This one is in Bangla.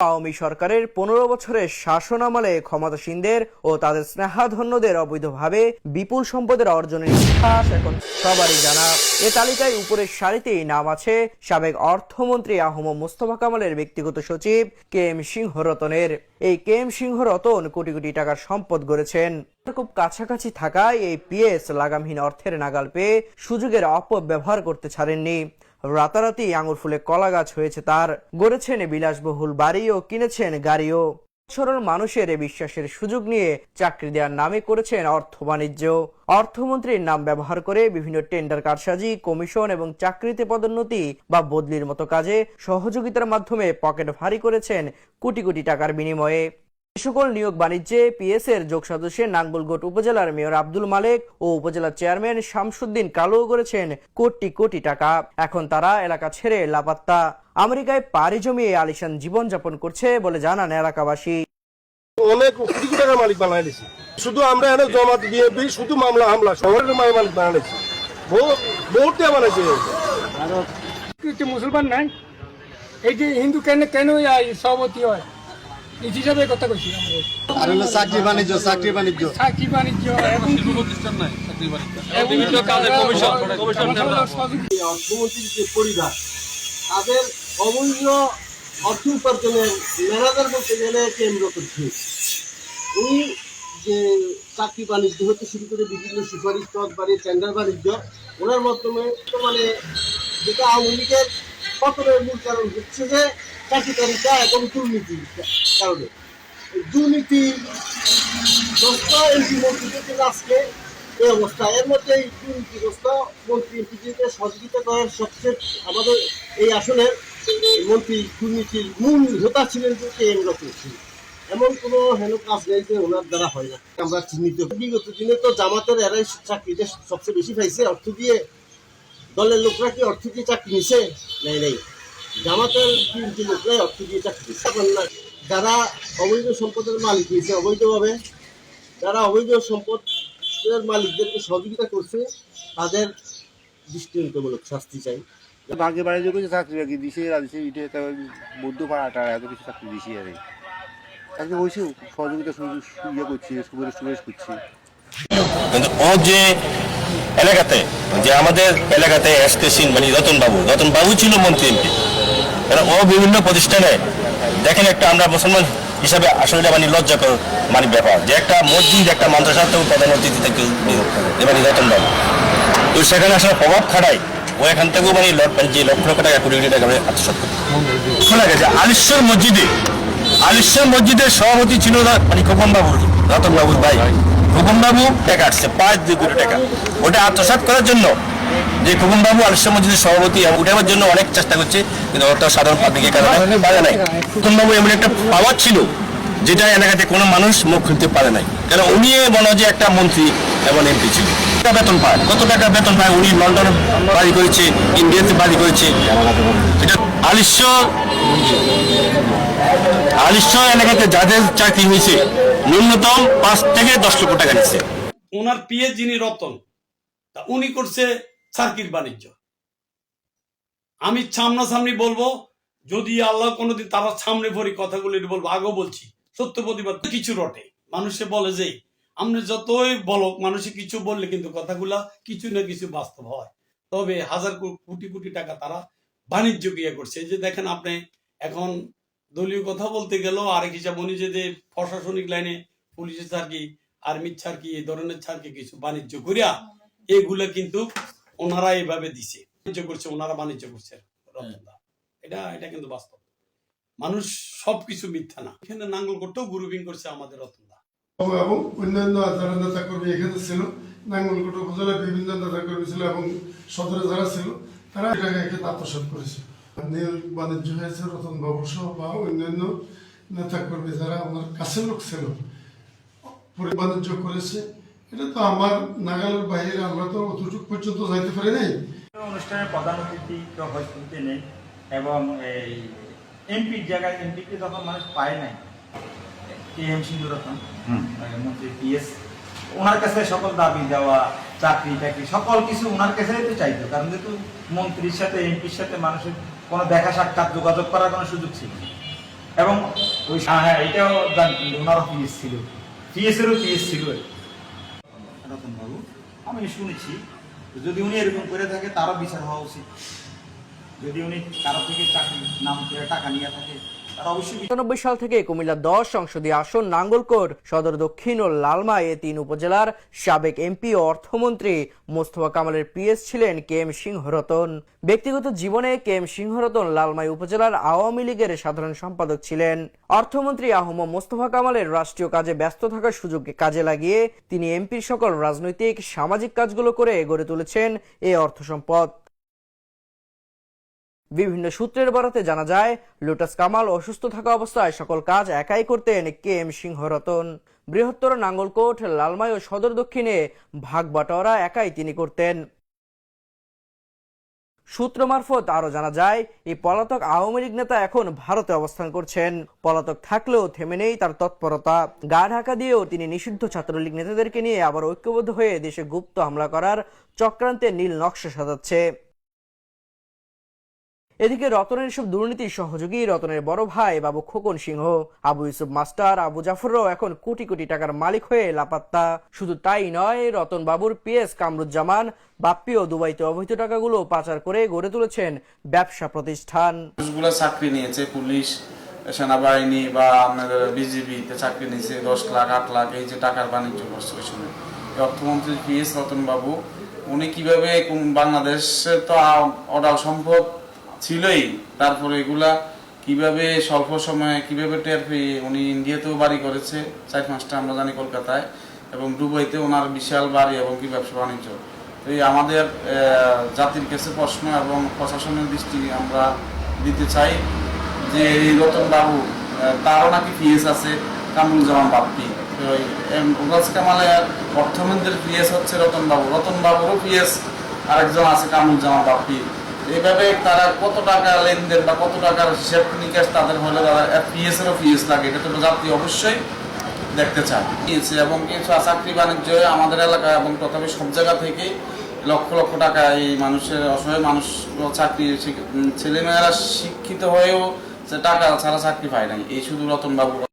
আওয়ামী সরকারের 15 বছরের শাসনামলে ক্ষমতাসীনদের ও তাদের স্নেহাধন্যদের অবৈধভাবে বিপুল সম্পদের অর্জনের ইতিহাস এখন সবারই জানা। এ তালিকায় উপরের সারিতেই নাম আছে সাবেক অর্থমন্ত্রী আহম মোস্তফা কামালের ব্যক্তিগত সচিব কে এম সিংহ রতনের। এই কে এম সিংহ রতন কোটি কোটি টাকার সম্পদ গড়েছেন। খুব কাছাকাছি থাকায় এই পিএস লাগামহীন অর্থের নাগাল পেয়ে সুযোগের অপব্যবহার করতে ছাড়েননি। রাতারাতি আঙুর ফুলে কলা গাছ হয়েছে তার। গড়েছেন বিলাসবহুল বাড়ি ও কিনেছেন গাড়িও। সরল মানুষের বিশ্বাসের সুযোগ নিয়ে চাকরি দেওয়ার নামে করেছেন অর্থ বাণিজ্য। অর্থমন্ত্রীর নাম ব্যবহার করে বিভিন্ন টেন্ডার কারসাজি, কমিশন এবং চাকরিতে পদোন্নতি বা বদলির মতো কাজে সহযোগিতার মাধ্যমে পকেট ভারী করেছেন কোটি কোটি টাকার বিনিময়ে। সকল নিয়োগ বাণিজ্যে পিএস এর যোগ সদস্যে নাঙ্গলকোট উপজেলার মেয়র আব্দুল মালেক ও উপজেলা চেয়ারম্যান শামসুদ্দিন কালো করেছেন কোটি কোটি টাকা। এখন তারা এলাকা ছেড়ে লাপাত্তা। আমেরিকায় পাড়ি জমিয়ে আলিশান জীবনযাপন করছে বলে জানান এলাকাবাসী। অনেক কোটি কোটি টাকার মালিক বানাই দিয়েছি। শুধু আমরা এনে জমাত দিয়ে শুধু মামলা হামলা শহরের মালিক বানাইছি। বহুত টাকা বানাইছে। মুসলমান নাই, এই যে হিন্দু কেন কেন সভাপতি হয় হিসাবে কথা কইছি। চাকরি বাণিজ্য অর্থমন্ত্রীর যে পরিবার তাদের অমূল্য অর্থ উপার্জনের ম্যানেজার বলতে গেলে কেন্দ্র করছে। উনি যে চাকরি বাণিজ্য হতে শুরু করে বিভিন্ন সুপারিশ পদ বাড়িয়ে টেন্ডার বাণিজ্য, ওনার মাধ্যমে মানে যেটা আওয়ামী লীগের পতনের মূল কারণ হচ্ছে যে চাকরিকারিতা এবং দুর্নীতির কারণে। দুর্নীতিগ্রস্ত এমপি মন্ত্রীদের আজকে এই অবস্থা। এর মধ্যে এই দুর্নীতিগ্রস্ত মন্ত্রী এমপিদের সহযোগিতা করার সবচেয়ে আমাদের এই আসনের মন্ত্রী দুর্নীতির মূল হোতা ছিলেন যে কে এম রতন। এমন কোনো হেন কাজ নেই যে ওনার দ্বারা হয় না। আমরা চিহ্নিত বিগত দিনে তো জামাতের এরাই চাকরিটা সবচেয়ে বেশি পাইছে অর্থ দিয়ে। দলের লোকরা কি অর্থ দিয়ে চাকরি নিছে? নেই। জামাতের তিনটি লোকরাই অর্থ দিয়ে চাকরি দিচ্ছে। যারা অবৈধ সম্পদের মালিক হয়েছে অবৈধভাবে, যারা অবৈধ সম্পদের মালিকদেরকে সহযোগিতা করছে তাদের দৃষ্টান্তমূলক শাস্তি চাই। ভাগে বাড়ি যে চাকরি বাকি দিছে বৌদ্ধ পাড়াটা এত কিছু চাকরি দিছি আর চাকরি হয়েছে সহযোগিতা ইয়ে করছি, সুপারিশ করছি। কিন্তু ও যে এলাকাতে যে আমাদের এলাকাতে এসকে সিং মানে রতন বাবু ছিল মন্ত্রী এমপি। ও বিভিন্ন প্রতিষ্ঠানে দেখেন একটা আমরা মুসলমান হিসাবে আসলে মানে লজ্জাকর মানে ব্যাপার যে একটা মসজিদ একটা মাদ্রাসার প্রধান অতিথি থেকে মানে রতন বাবু তো সেখানে আসলে প্রভাব খাটায়। ও এখান থেকেও মানে যে লক্ষ লক্ষ টাকা কোটি কোটি টাকা আত্মসাৎ করে শোনা গেছে। আলিশ্বর মসজিদের সভাপতি ছিল মানে রতন বাবুর ভাই খোকন বাবু টাকা আসছে 5-2 কোটি টাকা। ওটা আত্মসাৎ করার জন্য যে খোকন বাবু আলিশ্বর মসজিদের সভাপতি উঠাবার জন্য অনেক চেষ্টা করছে, কিন্তু ওটা সাধারণ পাবলিকের কারণে পারে নাই। খোকন বাবু এমন একটা পাওয়ার ছিল যেটা এলাকাতে কোনো মানুষ মুখ খুলতে পারে নাই, কারণ উনি মনে হয় যে একটা মন্ত্রী এবং এমপি ছিল। বেতন পায়, কত টাকা বেতন পায়? উনি লন্ডনে বাড়ি করেছে, ইন্ডিয়াতে বাড়ি করেছে। এটা আলিশ্বর এলাকাতে যাদের চাকরি হয়েছে ন্যূনতম 5 থেকে 10 লক্ষ টাকা নিচ্ছে। ওনার পিএ যিনি রতন, তা উনি করছে সার্কিট বাণিজ্য। আমি সামনাসামনি বলবো, যদি আল্লাহ কোনোদিন তারা সামনে পড়ি কথাগুলো বলবো, আগেও বলছি সত্য প্রতিবাদ কিছু রটে। মানুষে বলে যে আমরা যতই বলক মানুষে কিছু বললে কিন্তু কথাগুলা কিছু না কিছু বাস্তব হয়। তবে হাজার কোটি কোটি টাকা তারা বাণিজ্য ক্রিয়া করছে। এই যে দেখেন আপনি এখন দলীয় কথা বলতে গেলেও আরেক হিসাব উনি যে প্রশাসনিক লাইনে পুলিশের ছাড়কি, আর্মির ছাড়কি, এই ধরনের ছাড়কি কিছু বাণিজ্য করিয়া এগুলা কিন্তু ওনারা এইভাবে দিছে, বাণিজ্য করছে, ওনারা বাণিজ্য করছে। এটা কিন্তু বাস্তব। মানুষ সবকিছু মিথ্যা না। এখানে নাঙ্গলকোটেও গ্রুপিং করছে আমাদের রতনদা এবং অন্যান্য যারা নেতা কর্মী এখানে ছিল। নাঙ্গলকোট উপজেলায় বিভিন্ন নেতা কর্মী ছিল এবং সদরে যারা ছিল তারা এটাকে এখানে আত্মসাৎ করেছে। নিয়োগ বাণিজ্য হয়েছে রতন বাবু সহ বা অন্যান্য নেতা কর্মী যারা আমার কাছের লোক ছিল বাণিজ্য করেছে। এটা তো আমার নাগালের বাইরে, আমরা তো অতটুকু পর্যন্ত যাইতে পারি নাই। অনুষ্ঠানের প্রধান অতিথি কেউ হয়তো নেই এবং এই এমপির জায়গায় এমপিকে যখন মানুষ পায় নাই, কে এম সিংহ রতন মন্ত্রী পিএস, ওনার কাছে সকল দাবি দেওয়া, চাকরি টাকরি সকল কিছু ওনার কাছে তো চাইতো। কারণ যেহেতু মন্ত্রীর সাথে এমপির সাথে মানুষের কোনো দেখা সাক্ষাৎ যোগাযোগ করার কোনো সুযোগ ছিল এবং ওই হ্যাঁ এটাও জানতেন ওনারও পিএস ছিল, পিএসেরও পিএস ছিল রতন বাবু। আমি শুনেছি যদি উনি এরকম করে থাকে তারও বিচার হওয়া উচিত। যদি উনি কারো থেকে চাকরি নাম করে টাকা নিয়ে থাকে তার অবশ্যই ৯৯ সাল থেকে কুমিল্লা ১০ সংসদীয় আসন নাঙ্গলকোট, সদর দক্ষিণ ও লালমা এ ৩ উপজেলার সাবেক এমপি ও অর্থমন্ত্রী মোস্তফা কামালের পিএস ছিলেন কে এম সিংহরতন। ব্যক্তিগত জীবনে কে এম সিংহরতন লালমাই উপজেলার আওয়ামী লীগের সাধারণ সম্পাদক ছিলেন। অর্থমন্ত্রী আহম মোস্তফা কামালের রাষ্ট্রীয় কাজে ব্যস্ত থাকার সুযোগকে কাজে লাগিয়ে তিনি এমপির সকল রাজনৈতিক সামাজিক কাজগুলো করে গড়ে তুলেছেন এ অর্থ সম্পদ। বিভিন্ন সূত্রের বরাতে জানা যায়, লোটাস কামাল অসুস্থ থাকা অবস্থায় সকল কাজ একাই করতেন কে এম সিংহরতন। বৃহত্তর নাঙ্গলকোট, লালমাই ও সদর দক্ষিণে ভাগ বাটোয়ারা একাই তিনি করতেন। সূত্র মারফত আরো জানা যায়, এই পলাতক আওয়ামী লীগ নেতা এখন ভারতে অবস্থান করছেন। পলাতক থাকলেও থেমে নেই তার তৎপরতা। গা ঢাকা দিয়েও তিনি নিষিদ্ধ ছাত্রলীগ নেতাদেরকে নিয়ে আবার ঐক্যবদ্ধ হয়ে দেশে গুপ্ত হামলা করার চক্রান্তে নীল নকশা সাজাচ্ছে। এদিকে রতনের এসব দুর্নীতির সহযোগী রতনের বড় ভাই বাবু খোকন সিংহ, আবু ইউসুফ মাস্টার, আবু জাফররাও এখন কোটি কোটি টাকার মালিক হয়ে লাপাত্তা। শুধু তাই নয়, রতন বাবুর পিএস কামরুজ্জামান বাপ্পিও দুবাইতে অবৈধ টাকাগুলো পাচার করে গড়ে তুলেছেন ব্যবসা প্রতিষ্ঠান। মানুষগুলো চাকরি নিয়েছে, পুলিশ, সেনাবাহিনী বা আপনাদের বিজিবিতে চাকরি নিয়েছে, 10 লাখ 8 লাখ এই যে টাকার বাণিজ্য করছে ওই সময়। অর্থমন্ত্রী পিএস রতন বাবু উনি কিভাবে বাংলাদেশে তো অডাল সম্পদ ছিলই, তারপরে এগুলা কিভাবে স্বল্প সময়ে কিভাবে টের পেয়ে উনি ইন্ডিয়াতেও বাড়ি করেছে 4-5টা আমরা জানি কলকাতায়, এবং দুবাইতে ওনার বিশাল বাড়ি এবং কি ব্যবসা বাণিজ্য। এই আমাদের জাতির কাছে প্রশ্ন এবং প্রশাসনের দৃষ্টি আমরা দিতে চাই যে এই রতন বাবু তারও নাকি পিএস আছে কামরুজ্জামান বাপ্পি। ওরাজ কামালের অর্থমন্ত্রীর পিএস হচ্ছে রতন বাবু, রতন বাবুরও পিএস আরেকজন আছে কামরুজ্জামান বাপ্পি। এইভাবে তারা কত টাকা লেনদেন বা কত টাকার হিসাব নিকাশ তাদের হলে তারা পিএস এরও পিএস লাগে, এটা তো জাতি অবশ্যই দেখতে চায়। এবং কিছু চাকরি বাণিজ্য আমাদের এলাকায় এবং তথাপি সব জায়গা থেকে লক্ষ লক্ষ টাকা এই মানুষের অসহায় মানুষ চাকরি, ছেলেমেয়েরা শিক্ষিত হয়েও যে টাকা ছাড়া চাকরি পায় নাই, এই শুধু রতন বাবু।